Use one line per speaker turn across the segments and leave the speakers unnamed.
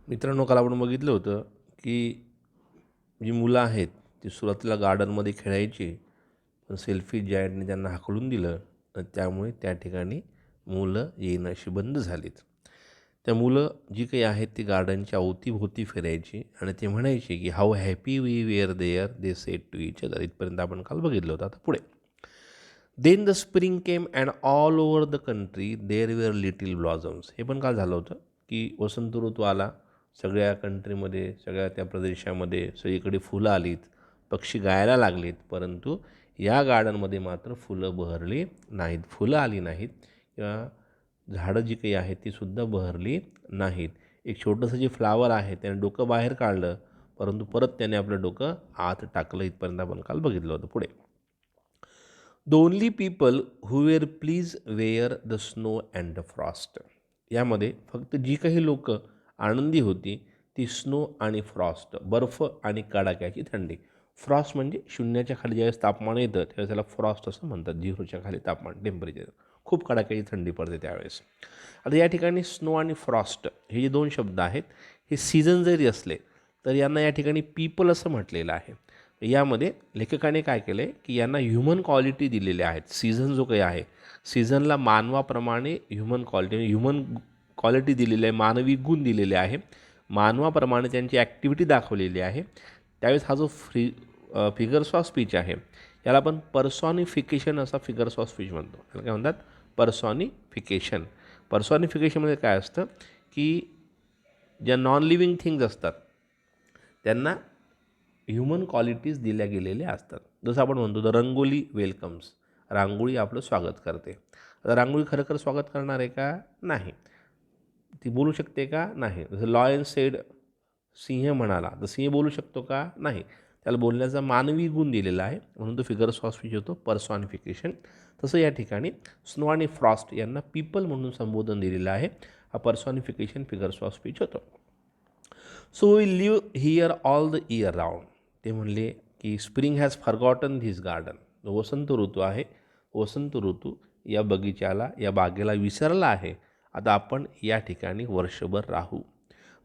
मित्रांनो, काल आपण बघितलं होतं की जी मुलं आहेत ती सुरुवातीला गार्डनमध्ये खेळायची, पण सेल्फी जायंटने त्यांना हाकलून दिलं आणि त्यामुळे त्या ठिकाणी मुलं येणं बंद झालीत. त्या मुलं जी काही आहेत ती गार्डनच्या अवतीभोवती फिरायची आणि ते म्हणायचे की how happy we were there they said to each other. इथपर्यंत आपण काल बघितलं होतं. आता पुढे, then the spring came and all over the country there were little blossoms. हे पण काल झालं होतं की वसंत ऋतू आला, सगळ्या कंट्रीमध्ये, सगळ्या त्या प्रदेशामध्ये सगळीकडे फुलं आलीत, पक्षी गायला लागलेत, परंतु या गार्डनमध्ये मात्र फुलं बहरली नाहीत, फुलं आली नाहीत किंवा झाडं जी काही आहेत तीसुद्धा बहरली नाहीत. एक छोटंसं जे फ्लावर आहे त्याने डोकं बाहेर काढलं, परंतु परत त्याने आपलं डोकं आत टाकलं. इथपर्यंत आपण काल बघितलं होतं. पुढे, the only people who were please were the snow and the frost. यामध्ये फक्त जी काही लोक आनंदी होती ती स्नो आणि फ्रॉस्ट, बर्फ आणि कडाक्याची थंडी. फ्रॉस्ट म्हणजे शून्याच्या खाली ज्यावेळेस तापमान येतं त्यावेळेस त्याला फ्रॉस्ट असं म्हणतात. 0च्या खाली तापमान, टेम्परेचर, खूप कडाक्याची थंडी पडते त्यावेळेस. आता या ठिकाणी स्नो आणि फ्रॉस्ट हे जे दोन शब्द आहेत हे सीझन जरी असले तर यांना या ठिकाणी पीपल असं म्हटलेलं आहे. यामध्ये लेखकाने काय केलं आहे की यांना ह्युमन क्वालिटी दिलेल्या आहेत. सीझन जो काही आहे, सीझनला मानवाप्रमाणे ह्युमन क्वालिटी दिलेली आहे, मानवी गुण दिलेले आहे, मानवाप्रमाणे त्यांची ॲक्टिव्हिटी दाखवलेली आहे. त्यावेळेस हा जो फिगर्स ऑफ स्पीच आहे याला आपण पर्सॉनिफिकेशन असा फिगर्स ऑफ स्पीच म्हणतो. याला काय म्हणतात? पर्सॉनिफिकेशन. पर्सॉनिफिकेशनमध्ये काय असतं की ज्या नॉन लिव्हिंग थिंग्ज असतात त्यांना ह्युमन क्वालिटीज दिल्या गेलेल्या असतात. जसं आपण म्हणतो द रंगोली वेलकम्स, रांगोळी आपलं स्वागत करते. आता रांगोळी खरं स्वागत करणार आहे का? नाही. ती बोलू शकते का? नाही. जसं लॉयन सेड, सिंह म्हणाला, तर सिंह बोलू शकतो का? नाही. त्याला बोलण्याचा मानवी गुण दिलेला आहे, म्हणून तो फिगर्स ऑफ स्पीच होतो, पर्सॉनिफिकेशन. तसं या ठिकाणी स्नो आणि फ्रॉस्ट यांना पीपल म्हणून संबोधन दिलेलं आहे. हा पर्सॉनिफिकेशन फिगर्स ऑफ स्पीच होतो. So we live here all the year round. ते म्हणले की spring has forgotten this garden. जो वसंत ऋतू आहे, वसंत ऋतू या बगीच्याला, या बागेला विसरला आहे. आता आपण या ठिकाणी वर्षभर राहू.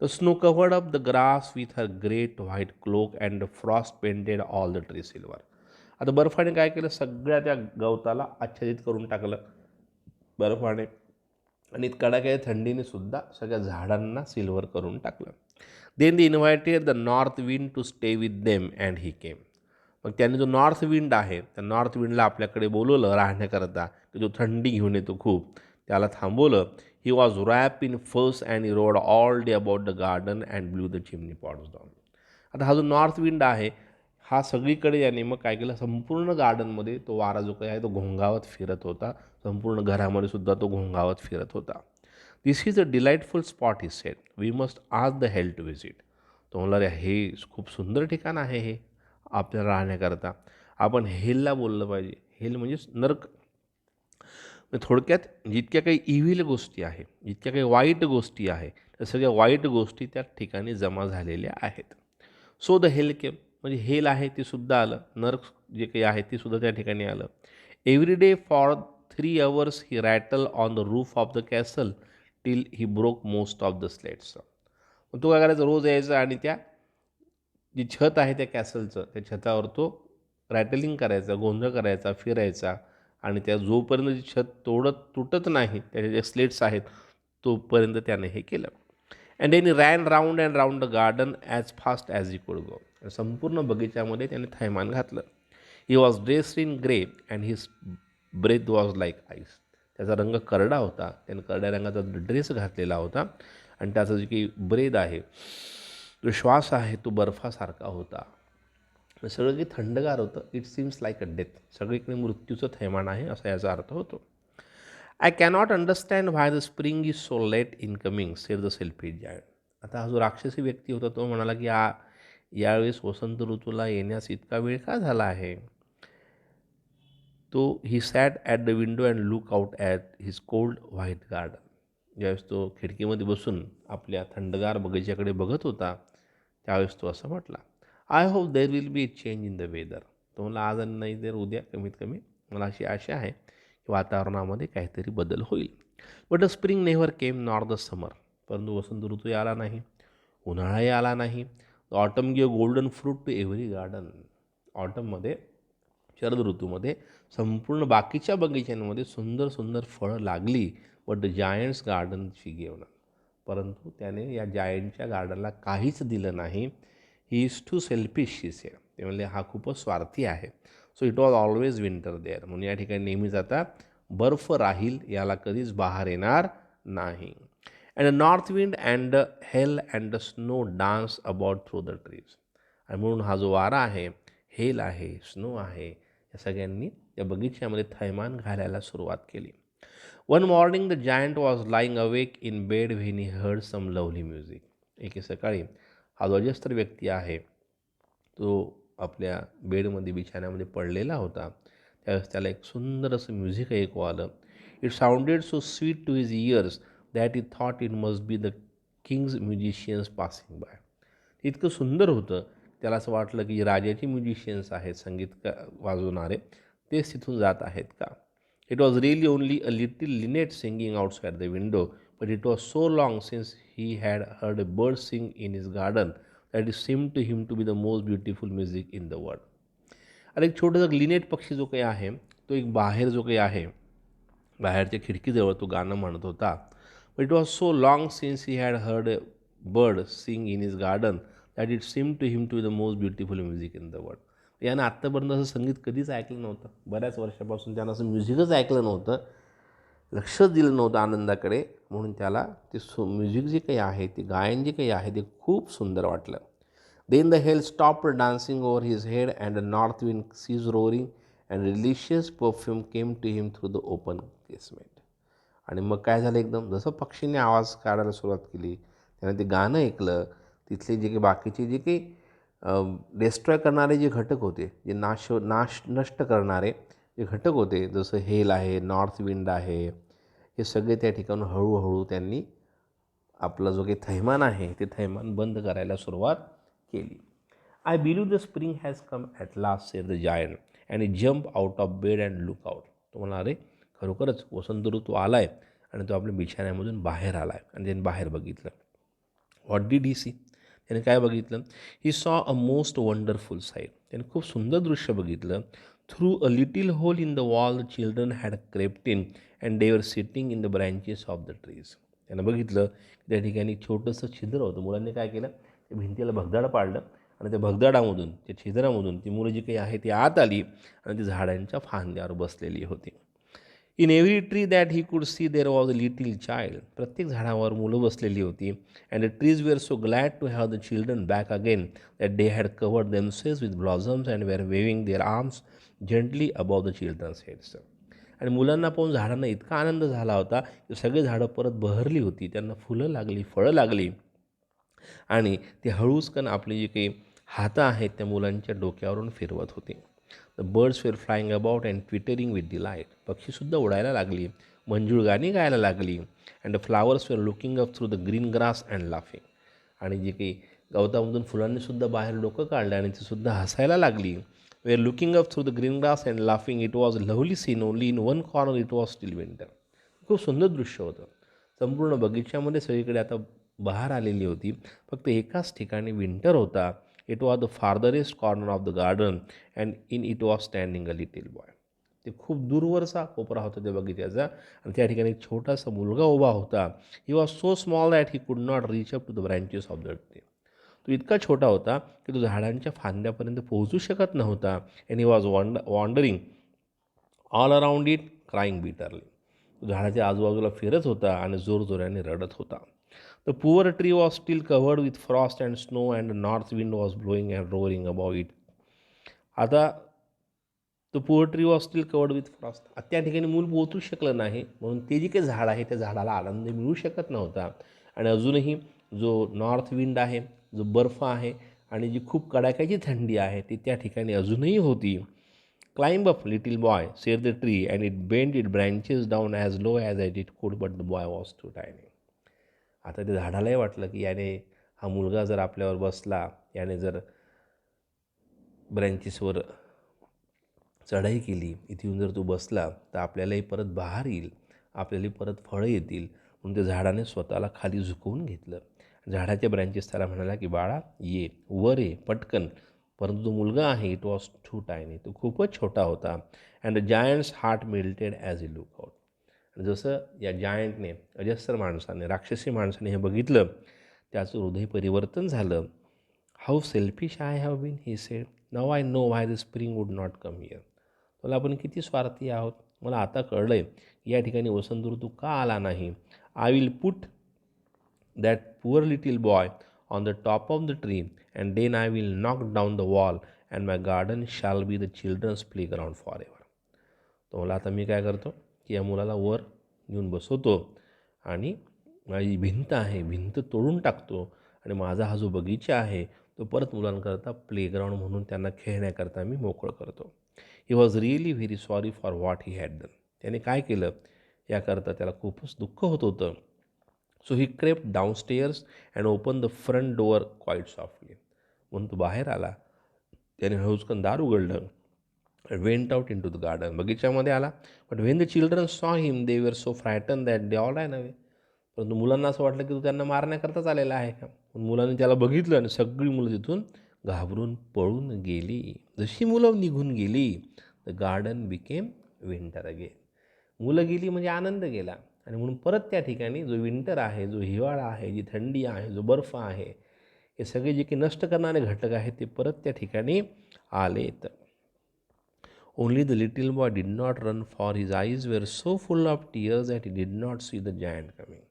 The snow covered up the grass with her great white cloak and the frost painted all the tree silver. आता बर्फाने काय केलं? सगळ्या त्या गवताला आच्छादित करून टाकलं बर्फाने, आणि कडाक्याच्या थंडीने सुद्धा सगळ्या झाडांना सिल्वर करून टाकलं. Then they invited the north wind to stay with them and he came. मग त्याने जो नॉर्थ विंड आहे त्या नॉर्थ विंडला आपल्याकडे बोलवलं राहण्याकरता, की जो थंडी घेऊन येतो खूप, त्याला थांबवलं. ही वॉज रॅप इन फर्स and he road all day about the garden and blue the chimney pots down. आता हा जो नॉर्थ विंड आहे हा सगळीकडे याने मग काय केलं, संपूर्ण गार्डनमध्ये तो वारा जो काही आहे तो घोंगावत फिरत होता. संपूर्ण घरामध्ये सुद्धा तो घोंगावत फिरत होता. This is a delightful spot he said, we must ask the hail to visit. तो म्हणला, रे हे खूप सुंदर ठिकाण आहे हे आपल्याला राहण्याकरता, आपण हेलला बोललं पाहिजे. हेल म्हणजे नरक. थोडक्यात जितक्या काही इव्हिल गोष्टी आहे, जितक्या काही वाईट गोष्टी आहे, त्या सगळ्या वाईट गोष्टी त्या ठिकाणी जमा झालेल्या आहेत. सो द हेल केम, म्हणजे हेल आहे ते सुद्धा आलं, नर्क जे काही आहे ते सुद्धा त्या ठिकाणी आलं. Every day for 3 hours he rattle on the roof of the castle till he broke most of the slates. मग तो काय करायचा? रोज यायचा आणि त्या जी छत आहे त्या कॅसलचं, त्या छतावर तो रॅटलिंग करायचा, गोंधळ करायचा, फिरायचा, आणि त्या जोपर्यंत जी छत तुटत नाही, त्याचे जे स्लेट्स आहेत तोपर्यंत त्याने हे केलं. And then ran round and round the garden as fast as he could go. संपूर्ण बगीच्यामध्ये त्याने थैमान घातलं. He was dressed in grey and his breath was like ice. त्याचा रंग करडा होता, त्याने करड्या रंगाचा ड्रेस घातलेला होता, आणि त्याचा जे काही ब्रेद आहे, जो श्वास आहे तो बर्फासारखा होता. सगळं काही थंडगार होतं. It seems like a death. सगळीकडे मृत्यूचं थैमान आहे असा याचा अर्थ होतो. I cannot understand why the spring is so late in coming said the selfish giant. आता हा जो राक्षसी व्यक्ती होता तो म्हणाला की यावेळेस वसंत ऋतूला येण्यास इतका वेळ का झाला आहे. तो he sat at the window and look out at his cold white garden. ज्यावेळेस तो खिडकीमध्ये बसून आपल्या थंडगार बगीच्याकडे बघत होता त्यावेळेस तो असं म्हटला, I hope there will be a change in the weather. तो म्हणला, आज आणि नाही तर उद्या कमीत कमी मला अशी आशा आहे की वातावरणामध्ये काहीतरी बदल होईल. But the spring never came nor the summer. परंतु वसंत ऋतू आला नाही, उन्हाळाही आला नाही. The autumn give golden fruit to every garden. ऑटममध्ये, शरद ऋतूमध्ये संपूर्ण बाकीच्या बगीच्यांमध्ये सुंदर सुंदर फळं लागली, but the giant's garden she give none. परंतु त्याने या जायंटच्या गार्डनला काहीच दिलं नाही. He is too selfish, she said. ते म्हणले हा खूपच स्वार्थी आहे. So it was always winter there. म्हणून या ठिकाणी नेहमीच आता बर्फ राहील, याला कधीच बाहेर येणार नाही. And the north wind and the hell and the snow dance about through the trees. आणि म्हणून हा जो वारा आहे, हेल आहे, स्नो आहे, या सगळ्यांनी त्या बगीच्यामध्ये थैमान घालायला सुरुवात केली. One morning the giant was lying awake in bed when he heard some lovely music. एके सकाळी हा जो अजस्त्र व्यक्ती आहे, तो आपल्या बेडमध्ये, बिछाण्यामध्ये पडलेला होता. त्यावेळेस त्याला एक सुंदर असं म्युझिक ऐकू आलं. It sounded so sweet to his ears that he thought it must be the king's musicians passing by. इतकं सुंदर होतं, त्याला असं वाटलं की राजाचे म्युझिशियन्स आहेत, संगीत वाजवणारे, तेच तिथून जात आहेत का. It was really only a little linnet singing outside the window, but it was so long since he had heard a bird sing in his garden that it seem to him to be the most beautiful music in the world. आणि एक छोटंसं Lynette पक्षी जो काही आहे, तो एक बाहेर जो काही आहे, बाहेरच्या खिडकीजवळ तो गाणं म्हणत होता. But it was so long since he had heard a bird sing in his garden that it seem to him to be the most beautiful music in the world. यानं आत्तापर्यंत असं संगीत कधीच ऐकलं नव्हतं. बऱ्याच वर्षापासून त्यानं असं म्युझिकच ऐकलं नव्हतं, लक्षच दिलं नव्हतं आनंदाकडे. म्हणून त्याला ते म्युझिक जे काही आहे, ते गायन जे काही आहे, ते खूप सुंदर वाटलं. Then the hail stopped dancing over his head, and the north wind ceased roaring, and delicious perfume came to him through the open casement. आणि मग काय झालं, एकदम जसं पक्षीने आवाज काढायला सुरुवात केली, त्याने ते गाणं ऐकलं. तिथले जे काही बाकीचे जे काही डिस्ट्रॉय करणारे जे घटक होते, जे नष्ट करणारे जे घटक होते, जसं हेल आहे, नॉर्थ विंड आहे, हे सगळे त्या ठिकाणी हळूहळू त्यांनी आपला जो काही थैमान आहे, ते थैमान बंद करायला सुरुवात केली. I believe the spring has come at last, sed the giant, and he jump out of bed and look out. तो म्हणा, अरे खरोखरच वसंत ऋतू आला आहे, आणि तो आपल्या बिछाण्यामधून बाहेर आला आहे. आणि त्याने बाहेर बघितलं. What did he see? त्याने काय बघितलं? He saw a most wonderful site. त्याने खूप सुंदर दृश्य बघितलं. Through a little hole in the wall the children had crept in and they were sitting in the branches of the trees. त्यानं बघितलं त्या ठिकाणी छोटंसं छिद्र होतं. मुलांनी काय केलं, त्या भिंतीला भगदाड पाडलं, आणि त्या भगदाडामधून, त्या छिद्रामधून ती मुलं जी काही आहे ती आत आली, आणि ती झाडांच्या फांद्यावर बसलेली होती. In every tree that he could see there was a little child. प्रत्येक झाडावर मुलं बसलेली होती. And the trees were so glad to have the children back again that they had covered themselves with blossoms and were waving their arms gently above the children's heads. आणि मुलांना पाहून झाडांना इतका आनंद झाला होता की सगळी झाडं परत बहरली होती, त्यांना फुलं लागली, फळं लागली, आणि ते हळूचकन आपली जी काही हातं आहेत त्या मुलांच्या डोक्यावरून फिरवत होते. The birds were flying about and twittering with delight. पक्षीसुद्धा उडायला लागली, मंजूळ गाणी गायला लागली. And the flowers were looking up through the green grass and laughing. आणि जी काही गवतामधून फुलांनीसुद्धा बाहेर डोकं काढलं, आणि तीसुद्धा हसायला लागली. We are looking up through the green grass and laughing. It was lovely scene, only in one corner it was still winter. खूप सुंदर दृश्य होतं. संपूर्ण बगीच्यामध्ये सगळीकडे आता बहार आलेली होती, फक्त एकाच ठिकाणी विंटर होता. It was the farthest corner of the garden, and in it was standing a little boy. ते खूप दूरवरचा कोपरा होता त्या बगीच्याचा, आणि त्या ठिकाणी एक छोटासा मुलगा उभा होता. He was so small that he could not reach up to the branches of the tree. तो इतका छोटा होता की तो झाडांच्या फांद्यापर्यंत पोहोचू शकत नव्हता. And he was wandering all around it, crying bitterly. तो झाडाच्या आजूबाजूला फिरत होता आणि जोरजोराने रडत होता. The poor tree was still covered with frost and snow, and the north wind was blowing and roaring about it. आता तो poor tree was still covered with frost. त्या ठिकाणी मूल पोहोचू शकलं नाही, म्हणून ते जे काही झाड आहे त्या झाडाला आनंद मिळू शकत नव्हता. आणि अजूनही जो नॉर्थ विंड आहे, जो बर्फ आहे, आणि जी खूप कडाक्याची थंडी आहे, ती त्या ठिकाणी अजूनही होती. Climb up little boy, said the tree, and it bend it branches down as low as it could, but the boy was too tiny. आता त्या झाडालाही वाटलं की याने, हा मुलगा जर आपल्यावर बसला, याने जर ब्रँचेसवर चढाई केली, इथे येऊन जर तू बसला, तर आपल्यालाही परत बहार येईल, आपल्यालाही परत फळं येतील. म्हणून त्या झाडाने स्वतःला खाली झुकवून घेतलं. झाडाच्या ब्रँचेस त्याला म्हणाला की बाळा ये, वर ये पटकन. परंतु तो मुलगा आहे, इट वॉज टू टायनी, तो खूपच छोटा होता. And the giants heart melted as he look out. जसं या जायंटने, अजस्र माणसाने, राक्षसी माणसाने हे बघितलं, त्याचं हृदय परिवर्तन झालं. How selfish I have been, he said. Now I know why the spring would not come here. मला आपण किती स्वार्थी आहोत. मला आता कळलं आहे या ठिकाणी वसंत ऋतू का आला नाही. I will put that poor little boy on the top of the tree and then I will knock down the wall and my garden shall be the children's playground forever. तो मला आता मी काय करतो की या मुलाला वर घेऊन बसवतो आणि माझी भिंत आहे, भिंत तोडून टाकतो आणि माझा हा जो बगीचा आहे तो परत मुलांकरता प्लेग्राऊंड म्हणून त्यांना खेळण्याकरता मी मोकळं करतो. He was really very sorry for what he had done. त्याने काय केलं याकरता त्याला खूपच दुःख होत होतं. So he crept downstairs and open the front door quite softly. म्हणून तो बाहेर आला, त्याने हळूचकन दार उघडलं, went out into the garden, बगीच्यामध्ये आला. बट वेन द चिल्ड्रन सॉ हिम दे वर so frightened that they all ran away. परंतु मुलांना असं वाटलं की तो त्यांना मारण्याकरताच आलेला आहे का. मुलांनी त्याला बघितलं आणि सगळी मुलं तिथून घाबरून पळून गेली. जशी मुलं निघून गेली the garden became winter again. मुलं गेली म्हणजे आनंद गेला आणि म्हणून परत त्या ठिकाणी जो विंटर आहे, जो हिवाळा आहे, जी थंडी आहे, जो बर्फ आहे, हे सगळे जे काही नष्ट करणारे घटक आहेत ते परत त्या ठिकाणी आलेत. Only the little boy did not run for his eyes were so full of tears that he did not see the giant coming.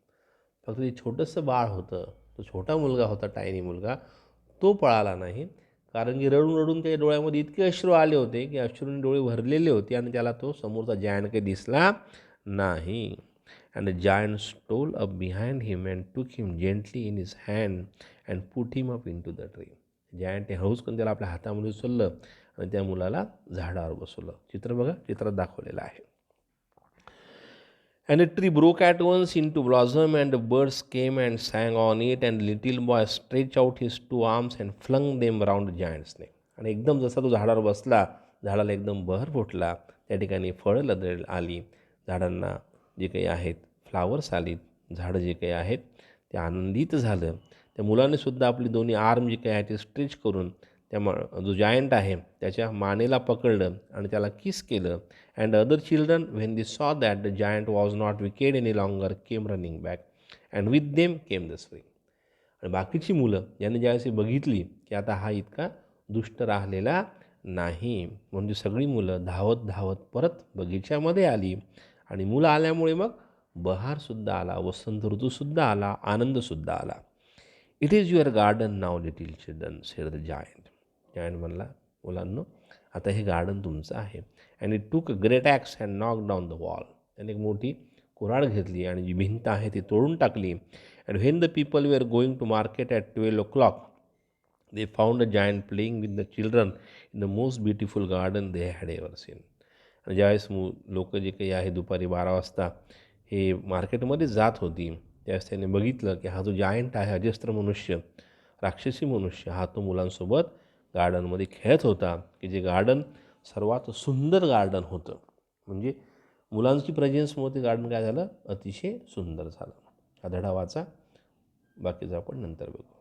फक्त ते छोटंसं बाळ होतं, तो छोटा मुलगा होता, टायनी मुलगा, तो पळाला नाही. कारण की रडून रडून त्याच्या डोळ्यामध्ये इतके अश्रू आले होते की अश्रूंनी डोळे भरलेले होते आणि त्याला तो समोरचा जायंट काही दिसला नाही. And the giant stole up behind him and took him gently in his hand and put him up into the tree. जायंटने हळूचकन त्याला आपल्या हातामध्ये उचललं आणि त्या मुलाला झाडावर बसवलं. चित्र बघा, चित्रात दाखवलेलं आहे. And the tree broke at once into blossom, and the birds came and sang on it, and the little boy stretched out his two arms and flung them round the giant's neck. आणि एकदम जसा तो झाडावर बसला, झाडाला एकदम बहर फुटला, त्या ठिकाणी फळं आली, झाडांना जे काही आहेत फ्लावर्स आलीत, झाडं जे काही आहेत ते आनंदित झालं. त्या मुलानेसुद्धा आपली दोन्ही आर्म जे काही आहे ते स्ट्रेच करून त्या जो जायंट आहे त्याच्या मानेला पकडलं आणि त्याला किस केलं. And other children when they saw that the giant was not wicked any longer came running back and with them came the spring. आणि बाकीची मुलं ज्यांनी ज्यावेळेस बघितली की आता हा इतका दुष्ट राहिलेला नाही, म्हणजे सगळी मुलं धावत धावत परत बगीच्यामध्ये आली. आणि मुलं आल्यामुळे मग बहारसुद्धा आला, वसंत ऋतूसुद्धा आला, आनंदसुद्धा आला. It is your garden now little children sed the giant. Giant म्हणला, मुलांनो आता हे गार्डन तुमचं आहे. And it took a great axe and knock down the wall. त्याने एक मोठी कुऱ्हाड घेतली आणि जी भिंत आहे ती तोडून टाकली. And when the people were going to market at 12 o'clock they found a giant playing with the children in the most beautiful garden they had ever seen. आणि ज्यावेळेस लोक जे काही आहे दुपारी 12 वाजता हे मार्केटमध्ये जात होती, त्यावेळेस त्याने बघितलं की हा जो जायंट आहे, अजस्त्र मनुष्य, राक्षसी मनुष्य, हा तो मुलांसोबत गार्डनमध्ये खेळत होता, की जे गार्डन सर्वात सुंदर गार्डन होतं. म्हणजे मुलांची प्रेझेन्समुळे ते गार्डन काय झालं, अतिशय सुंदर झालं. हा धडा वाचा, बाकीचं आपण नंतर बघू.